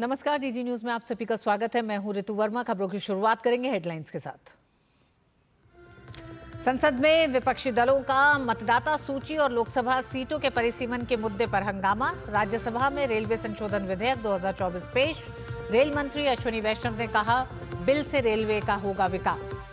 नमस्कार, DD news में आप सभी का स्वागत है। मैं हूं ऋतु वर्मा। खबरों की शुरुआत करेंगे हेडलाइंस के साथ। संसद में विपक्षी दलों का मतदाता सूची और लोकसभा सीटों के परिसीमन के मुद्दे पर हंगामा। राज्यसभा में रेलवे संशोधन विधेयक 2024 पेश। रेल मंत्री अश्विनी वैष्णव ने कहा, बिल से रेलवे का होगा विकास।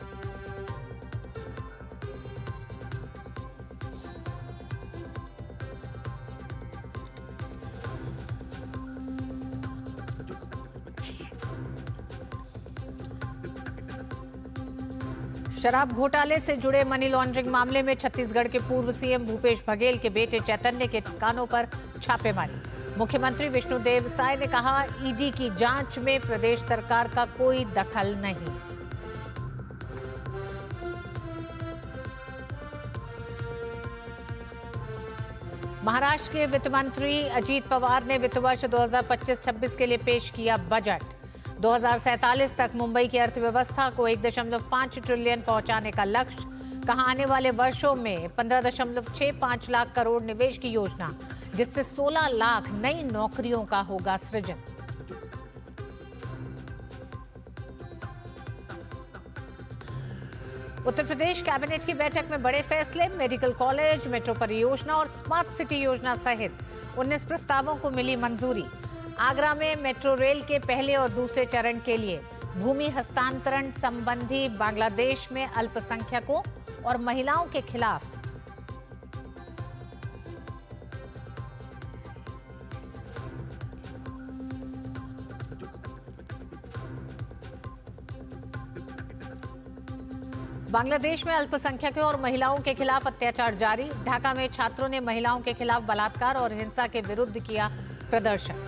शराब घोटाले से जुड़े मनी लॉन्ड्रिंग मामले में छत्तीसगढ़ के पूर्व सीएम भूपेश बघेल के बेटे चैतन्य के ठिकानों पर छापेमारी। मुख्यमंत्री विष्णुदेव साय ने कहा, ईडी की जांच में प्रदेश सरकार का कोई दखल नहीं। महाराष्ट्र के वित्त मंत्री अजीत पवार ने वित्त वर्ष 2025-26 के लिए पेश किया बजट। 2047 तक मुंबई की अर्थव्यवस्था को 1.5 ट्रिलियन पहुंचाने का लक्ष्य। कहा, आने वाले वर्षों में 15.65 लाख करोड़ निवेश की योजना, जिससे 16 लाख नई नौकरियों का होगा सृजन। उत्तर प्रदेश कैबिनेट की बैठक में बड़े फैसले। मेडिकल कॉलेज, मेट्रो परियोजना और स्मार्ट सिटी योजना सहित 19 प्रस्तावों को मिली मंजूरी। आगरा में मेट्रो रेल के पहले और दूसरे चरण के लिए भूमि हस्तांतरण संबंधी बांग्लादेश में अल्पसंख्यकों और महिलाओं के खिलाफ बांग्लादेश में अल्पसंख्यकों और महिलाओं के खिलाफ अत्याचार जारी। ढाका में छात्रों ने महिलाओं के खिलाफ बलात्कार और हिंसा के विरुद्ध किया प्रदर्शन।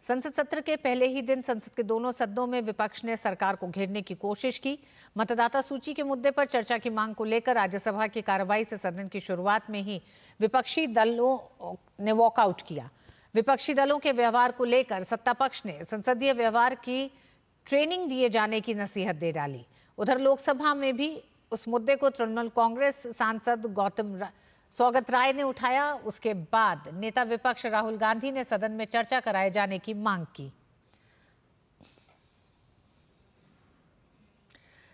संसद सत्र के पहले ही दिन संसद के दोनों सदनों में विपक्ष ने सरकार को घेरने की कोशिश की। मतदाता सूची के मुद्दे पर चर्चा की मांग को लेकर राज्यसभा की कार्रवाई से सदन की शुरुआत में ही विपक्षी दलों ने वॉकआउट किया। विपक्षी दलों के व्यवहार को लेकर सत्ता पक्ष ने संसदीय व्यवहार की ट्रेनिंग दिए जाने की नसीहत दे डाली। उधर लोकसभा में भी उस मुद्दे को तृणमूल कांग्रेस सांसद सौगत राय ने उठाया। उसके बाद नेता विपक्ष राहुल गांधी ने सदन में चर्चा कराए जाने की मांग की।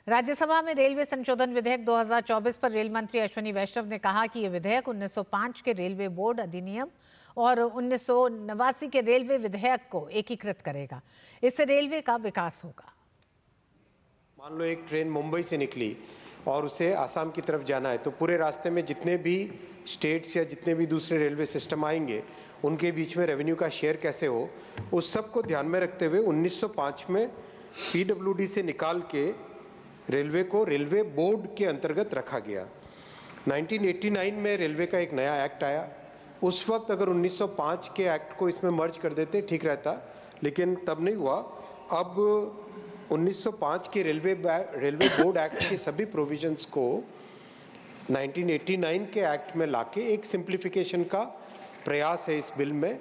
राज्यसभा में रेलवे संशोधन विधेयक 2024 पर रेल मंत्री अश्विनी वैष्णव ने कहा कि यह विधेयक 1905 के रेलवे बोर्ड अधिनियम और 1989 के रेलवे विधेयक को एकीकृत करेगा। इससे रेलवे का विकास होगा। मान लो एक ट्रेन मुंबई से निकली और उसे आसाम की तरफ जाना है, तो पूरे रास्ते में जितने भी स्टेट्स या जितने भी दूसरे रेलवे सिस्टम आएंगे, उनके बीच में रेवेन्यू का शेयर कैसे हो, उस सब को ध्यान में रखते हुए 1905 में पीडब्ल्यूडी से निकाल के रेलवे को रेलवे बोर्ड के अंतर्गत रखा गया। 1989 में रेलवे का एक नया एक्ट आया। उस वक्त अगर 1905 के एक्ट को इसमें मर्ज कर देते ठीक रहता, लेकिन तब नहीं हुआ। अब 1905 के रेलवे बोर्ड एक्ट के सभी प्रोविजंस को 1989 के एक्ट में लाके एक सिंप्लीफिकेशन का प्रयास है इस बिल में।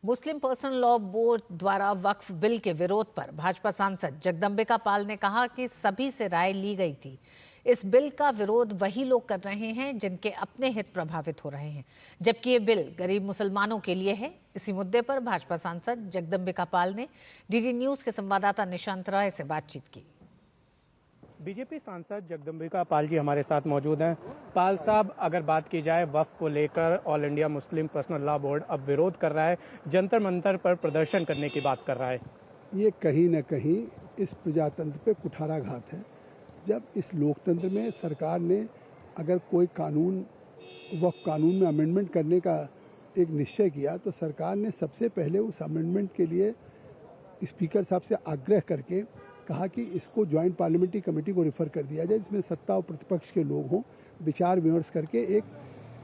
मुस्लिम पर्सनल लॉ बोर्ड द्वारा वक्फ बिल के विरोध पर भाजपा सांसद जगदंबिका पाल ने कहा कि सभी से राय ली गई थी। इस बिल का विरोध वही लोग कर रहे हैं जिनके अपने हित प्रभावित हो रहे हैं, जबकि ये बिल गरीब मुसलमानों के लिए है। इसी मुद्दे पर भाजपा सांसद जगदंबिका पाल ने डीडी न्यूज के संवाददाता निशांत राय से बातचीत की। बीजेपी सांसद जगदंबिका पाल जी हमारे साथ मौजूद हैं। पाल साहब, अगर बात की जाए वक्फ को लेकर, all India Muslim personal law board अब विरोध कर रहा है, जंतर मंतर पर प्रदर्शन करने की बात कर रहा है। ये कहीं न कहीं इस प्रजातंत्र पे कुठाराघात है। जब इस लोकतंत्र में सरकार ने अगर कोई कानून वक्फ कानून में अमेंडमेंट करने का एक निश्चय किया, तो सरकार ने सबसे पहले उस अमेंडमेंट के लिए स्पीकर साहब से आग्रह करके कहा कि इसको ज्वाइंट पार्लियामेंट्री कमेटी को रेफर कर दिया जाए, जिसमें सत्ता और प्रतिपक्ष के लोग हों, विचार विमर्श करके एक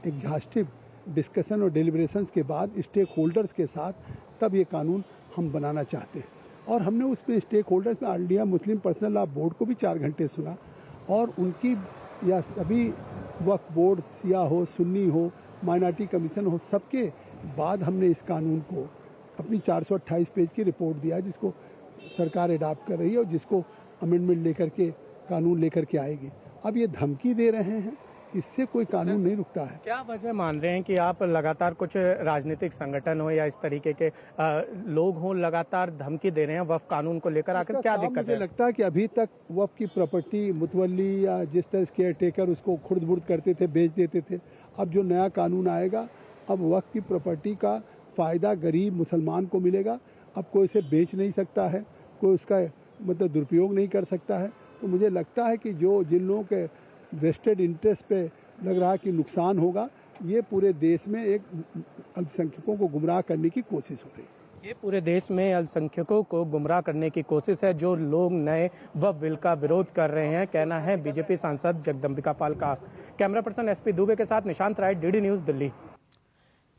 एग्जॉस्टिव डिस्कशन और डिलिब्रेशंस के बाद स्टेक होल्डर्स के साथ तब ये कानून हम बनाना चाहते हैं। और हमने उसमें स्टेक होल्डर्स में all India Muslim personal law board को भी 4 घंटे सुना, और उनकी या सभी वक्फ बोर्ड शिया हो, सुन्नी हो, माइनॉरिटी कमीशन हो, सबके बाद हमने इस कानून को अपनी 428 पेज की रिपोर्ट दिया, जिसको सरकार अडॉप्ट कर रही है और जिसको अमेंडमेंट लेकर के कानून लेकर के आएगी। अब ये धमकी दे रहे हैं, इससे कोई कानून नहीं रुकता है। क्या वजह मान रहे हैं कि आप लगातार कुछ राजनीतिक संगठन हो या इस तरीके के लोग हों लगातार धमकी दे रहे हैं वक्फ कानून को लेकर, आखिर क्या दिक्कत है? मुझे लगता है कि अभी तक वक्फ की प्रॉपर्टी मुतवल्ली या जिस तरह केयर टेकर उसको खुर्द बुर्द करते थे, बेच देते थे। अब जो नया कानून आएगा, अब वक्फ की प्रॉपर्टी का फ़ायदा गरीब मुसलमान को मिलेगा। अब कोई इसे बेच नहीं सकता है, कोई उसका मतलब दुरुपयोग नहीं कर सकता है। तो मुझे लगता है कि जो जिन लोगों के वेस्टेड इंटरेस्ट पे लग रहा है कि नुकसान होगा, ये पूरे देश में एक अल्पसंख्यकों को गुमराह करने की कोशिश हो रही है। ये पूरे देश में अल्पसंख्यकों को गुमराह करने की कोशिश है। जो लोग नए वक्फ बिल का विरोध कर रहे हैं, कहना है बीजेपी सांसद जगदम्बिका पाल का। कैमरा पर्सन एसपी दुबे के साथ Nishant Rai, DD news, Delhi.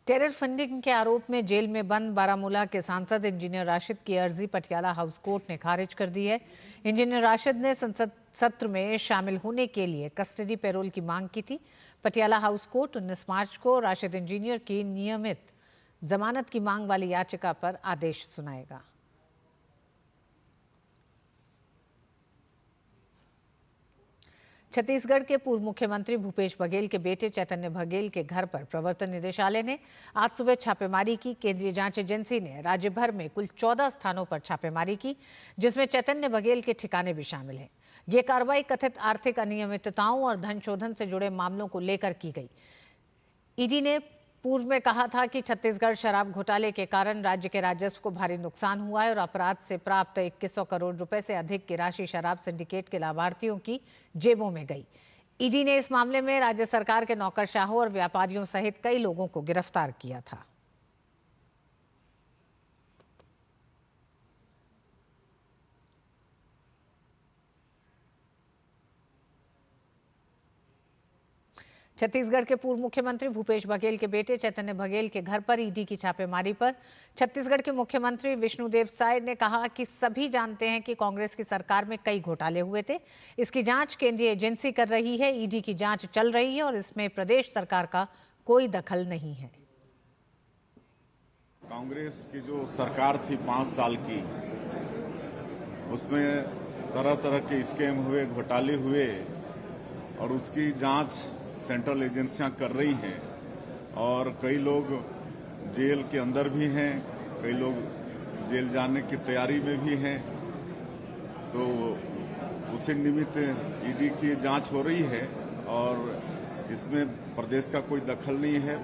Terror funding के आरोप में जेल में बंद बारामूला के सांसद इंजीनियर राशिद की अर्जी पटियाला हाउस कोर्ट ने खारिज कर दी है। इंजीनियर राशिद ने संसद सत्र में शामिल होने के लिए कस्टडी पैरोल की मांग की थी। पटियाला हाउस कोर्ट 19 मार्च को राशिद इंजीनियर की नियमित जमानत की मांग वाली याचिका पर आदेश सुनाएगा। छत्तीसगढ़ के पूर्व मुख्यमंत्री भूपेश बघेल के बेटे चैतन्य बघेल के घर पर प्रवर्तन निदेशालय ने आज सुबह छापेमारी की। केंद्रीय जांच एजेंसी ने राज्य भर में कुल 14 स्थानों पर छापेमारी की, जिसमें चैतन्य बघेल के ठिकाने भी शामिल हैं। ये कार्रवाई कथित आर्थिक अनियमितताओं और धन शोधन से जुड़े मामलों को लेकर की गई। ईडी ने पूर्व में कहा था कि छत्तीसगढ़ शराब घोटाले के कारण राज्य के राजस्व को भारी नुकसान हुआ है और अपराध से प्राप्त 2100 करोड़ रुपए से अधिक की राशि शराब सिंडिकेट के लाभार्थियों की जेबों में गई। ईडी ने इस मामले में राज्य सरकार के नौकरशाहों और व्यापारियों सहित कई लोगों को गिरफ्तार किया था। छत्तीसगढ़ के पूर्व मुख्यमंत्री भूपेश बघेल के बेटे चैतन्य बघेल के घर पर ईडी की छापेमारी पर छत्तीसगढ़ के मुख्यमंत्री विष्णुदेव साय ने कहा कि सभी जानते हैं कि कांग्रेस की सरकार में कई घोटाले हुए थे। इसकी जांच केंद्रीय एजेंसी कर रही है। ईडी की जांच चल रही है और इसमें प्रदेश सरकार का कोई दखल नहीं है। कांग्रेस की जो सरकार थी 5 साल की, उसमें तरह तरह के स्कैम हुए, घोटाले हुए और उसकी जांच सेंट्रल एजेंसियां कर रही हैं और कई लोग जेल के अंदर भी हैं, कई लोग जेल जाने की तैयारी में भी हैं। तो उसी निमित्त ईडी की जांच हो रही है और इसमें प्रदेश का कोई दखल नहीं है।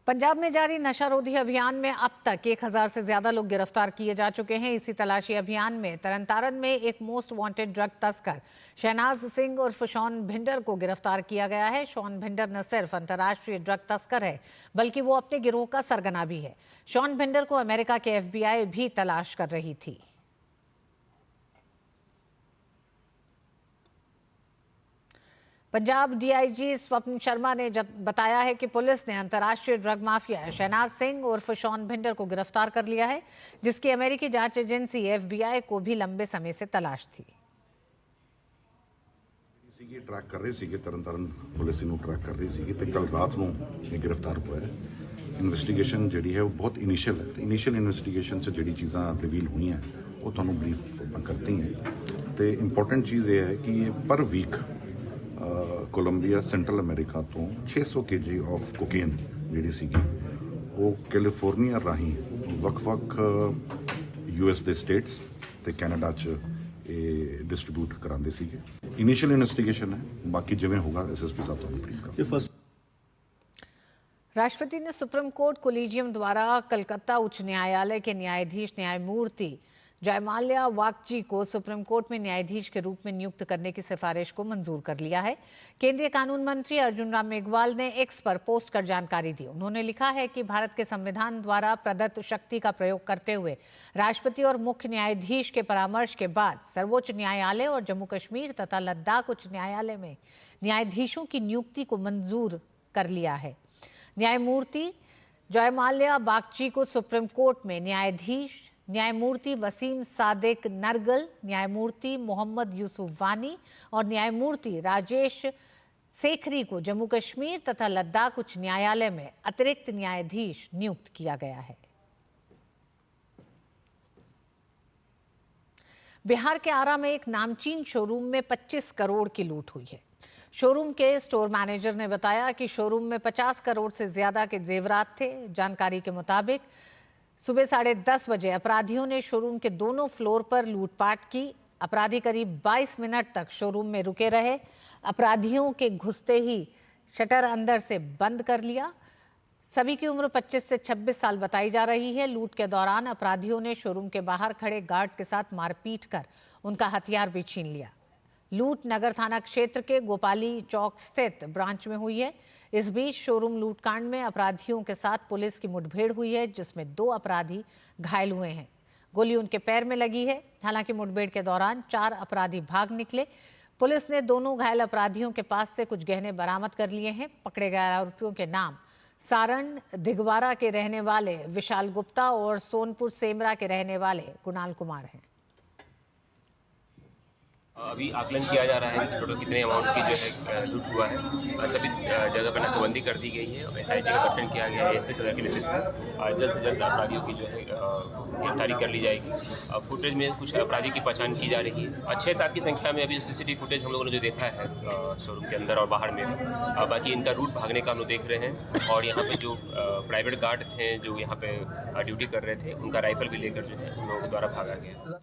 पंजाब में जारी नशारोधी अभियान में अब तक 1000 से ज्यादा लोग गिरफ्तार किए जा चुके हैं। इसी तलाशी अभियान में तरनतारन में एक मोस्ट वांटेड ड्रग तस्कर शहनाज सिंह उर्फ शॉन भिंडर को गिरफ्तार किया गया है। शॉन भिंडर न सिर्फ अंतर्राष्ट्रीय ड्रग तस्कर है, बल्कि वो अपने गिरोह का सरगना भी है। शॉन भिंडर को अमेरिका के FBI भी तलाश कर रही थी। पंजाब DIG स्वप्न शर्मा ने बताया है कि पुलिस ने अंतर्राष्ट्रीय ड्रग माफिया शहनाज सिंह उर्फ शॉन भिंडर को गिरफ्तार कर लिया है, जिसकी अमेरिकी जांच एजेंसी FBI को भी लंबे समय से तलाश थी। ट्रैक कर रही सी, तरनतारन पुलिस इनू ट्रैक कर रही सी ते कल रात नूं ये गिरफ्तार हुआ है। इन्वेस्टिगेशन जिहड़ी है वो बहुत इनिशियल है। इनिशियल इन्वेस्टिगेशन से जिहड़ी चीज़ां रिवील हुई हैं वो तुहानूं ब्रीफ करती हैं। तो इंपॉर्टेंट चीज़ ये है कि पर वीक कोलंबिया सेंट्रल अमेरिका तो 600 kg ऑफ कोकेन जिहड़ी सीगी वो कैलीफोर्निया राही वक-वक US ਦੇ ਸਟੇਟਸ ਤੇ ਕੈਨੇਡਾ 'ਚ ਇਹ ਡਿਸਟ੍ਰੀਬਿਊਟ ਕਰਾਉਂਦੇ ਸੀਗੇ। ਇਨੀਸ਼ੀਅਲ ਇਨਵੈਸਟੀਗੇਸ਼ਨ ਹੈ, ਬਾਕੀ ਜਿਵੇਂ ਹੋਗਾ SSP ਸਾਹਿਬ ਤੁਹਾਨੂੰ ਬਰੀਫ ਕਰਾਂਗੇ। राष्ट्रपति ने सुप्रीम कोर्ट कोलिजियम द्वारा कलकत्ता उच्च न्यायालय के न्यायाधीश न्यायमूर्ति जयमाल्या वागची को सुप्रीम कोर्ट में न्यायाधीश के रूप में नियुक्त करने की सिफारिश को मंजूर कर लिया है। केंद्रीय कानून मंत्री अर्जुन राम मेघवाल ने एक्स पर पोस्ट कर जानकारी दी। उन्होंने लिखा है कि भारत के संविधान द्वारा प्रदत्त शक्ति का प्रयोग करते हुए राष्ट्रपति और मुख्य न्यायाधीश के परामर्श के बाद सर्वोच्च न्यायालय और जम्मू कश्मीर तथा लद्दाख उच्च न्यायालय में न्यायाधीशों की नियुक्ति को मंजूर कर लिया है। न्यायमूर्ति जयमाल्या बागची को सुप्रीम कोर्ट में न्यायाधीश न्यायमूर्ति वसीम सादिक नरगल, न्यायमूर्ति मोहम्मद यूसुफ वानी और न्यायमूर्ति राजेश सेखरी को जम्मू कश्मीर तथा लद्दाख उच्च न्यायालय में अतिरिक्त न्यायाधीश नियुक्त किया गया है। बिहार के आरा में एक नामचीन शोरूम में 25 करोड़ की लूट हुई है। शोरूम के स्टोर मैनेजर ने बताया कि शोरूम में 50 करोड़ से ज्यादा के जेवरात थे। जानकारी के मुताबिक सुबह 10:30 बजे अपराधियों ने शोरूम के दोनों फ्लोर पर लूटपाट की। अपराधी करीब 22 मिनट तक शोरूम में रुके रहे। अपराधियों के घुसते ही शटर अंदर से बंद कर लिया। सभी की उम्र 25 से 26 साल बताई जा रही है। लूट के दौरान अपराधियों ने शोरूम के बाहर खड़े गार्ड के साथ मारपीट कर उनका हथियार भी छीन लिया। लूट नगर थाना क्षेत्र के गोपाली चौक स्थित ब्रांच में हुई है। इस बीच शोरूम लूटकांड में अपराधियों के साथ पुलिस की मुठभेड़ हुई है, जिसमें 2 अपराधी घायल हुए हैं। गोली उनके पैर में लगी है। हालांकि मुठभेड़ के दौरान 4 अपराधी भाग निकले। पुलिस ने दोनों घायल अपराधियों के पास से कुछ गहने बरामद कर लिए हैं। पकड़े गए आरोपियों के नाम सारण दिगवारा के रहने वाले विशाल गुप्ता और सोनपुर सेमरा के रहने वाले कुणाल कुमार हैं। अभी आकलन किया जा रहा है कि टोटल कितने अमाउंट की जो है लूट हुआ है। सभी जगह पर नाकाबंदी कर दी गई है और SIT का गठन किया गया है। एसपी सदर के नेतृत्व में जल्द से जल्द अपराधियों की जो है गिरफ्तारी कर ली जाएगी। फुटेज में कुछ अपराधी की पहचान की जा रही है। 6-7 की संख्या में अभी CCTV फुटेज हम लोगों ने जो देखा है शोरूम के अंदर और बाहर में। बाकी इनका रूट भागने का हम लोग देख रहे हैं और यहाँ पे जो प्राइवेट गार्ड थे जो यहाँ पे ड्यूटी कर रहे थे, उनका राइफल भी लेकर जो है उन लोगों के द्वारा भागा गया।